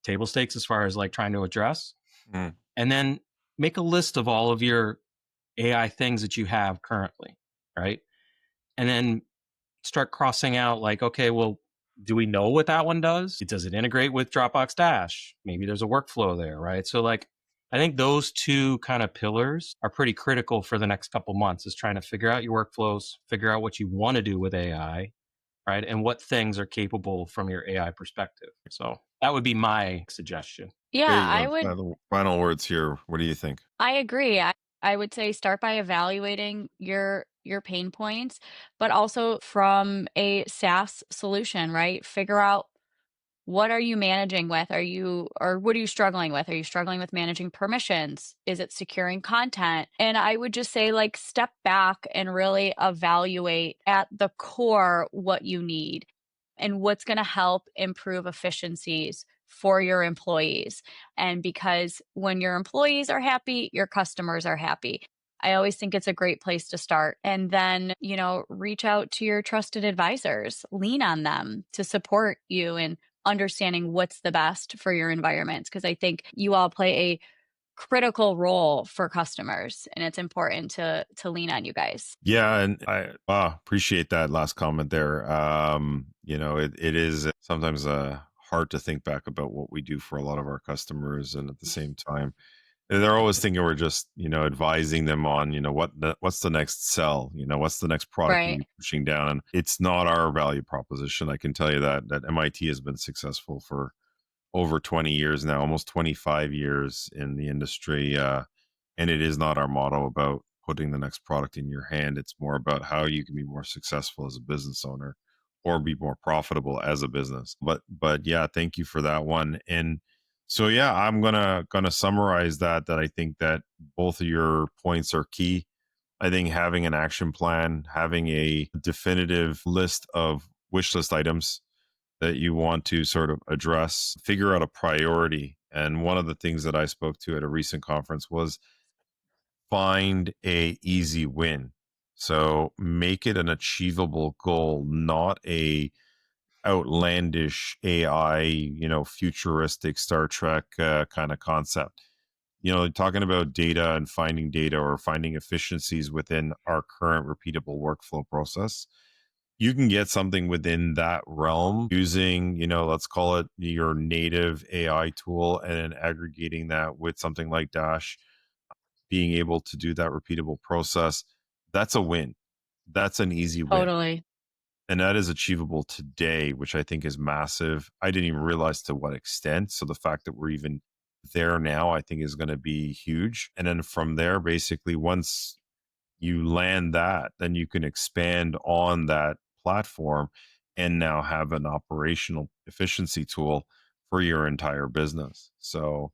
table stakes as far as like trying to address. And then make a list of all of your AI things that you have currently, right? And then start crossing out like, okay, well, do we know what that one does? Does it integrate with Dropbox Dash? Maybe there's a workflow there, right? So like, I think those 2 kind of pillars are pretty critical for the next couple months, is trying to figure out your workflows, figure out what you want to do with AI, right? And what things are capable from your AI perspective. So that would be my suggestion. Yeah, I would. Final words here. What do you think? I agree. I would say start by evaluating your pain points, but also from a SaaS solution, right? Figure out, what are you managing with? Or what are you struggling with? Are you struggling with managing permissions? Is it securing content? And I would just say, like, step back and really evaluate at the core what you need and what's going to help improve efficiencies for your employees. And because when your employees are happy, your customers are happy. I always think it's a great place to start. And then, reach out to your trusted advisors, lean on them to support you in understanding what's the best for your environments. Because I think you all play a critical role for customers, and it's important to lean on you guys. Yeah, and I appreciate that last comment there. It is sometimes hard to think back about what we do for a lot of our customers, and at the same time, they're always thinking we're just advising them on what's the next sell, what's the next product Right. we're pushing down, and it's not our value proposition. I can tell you that M.I.T has been successful for over 20 years now, almost 25 years in the industry, and it is not our motto about putting the next product in your hand. It's more about how you can be more successful as a business owner or be more profitable as a business. But yeah, thank you for that one. And so yeah, I'm gonna summarize that I think that both of your points are key. I think having an action plan, having a definitive list of wish list items that you want to sort of address, figure out a priority. And one of the things that I spoke to at a recent conference was find a easy win. So make it an achievable goal, not a outlandish AI, futuristic Star Trek kind of concept. Talking about data and finding data or finding efficiencies within our current repeatable workflow process. You can get something within that realm using, let's call it your native AI tool, and then aggregating that with something like Dash, being able to do that repeatable process. That's a win. That's an easy win. Totally. And that is achievable today, which I think is massive. I didn't even realize to what extent. So the fact that we're even there now, I think is going to be huge. And then from there, basically, once you land that, then you can expand on that platform and now have an operational efficiency tool for your entire business. So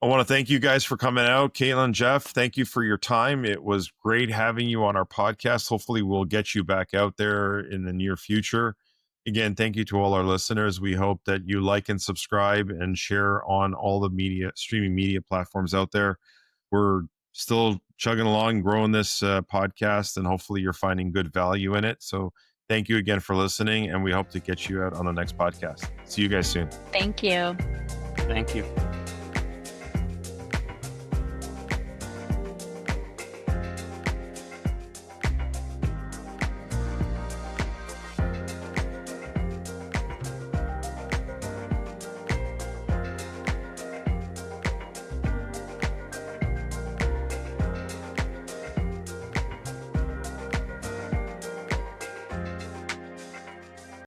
I want to thank you guys for coming out. Kaitlyn, Jeff, thank you for your time. It was great having you on our podcast. Hopefully we'll get you back out there in the near future. Again, thank you to all our listeners. We hope that you like and subscribe and share on all the streaming media platforms out there. We're still chugging along, growing this podcast, and hopefully you're finding good value in it. So thank you again for listening, and we hope to get you out on the next podcast. See you guys soon. Thank you. Thank you.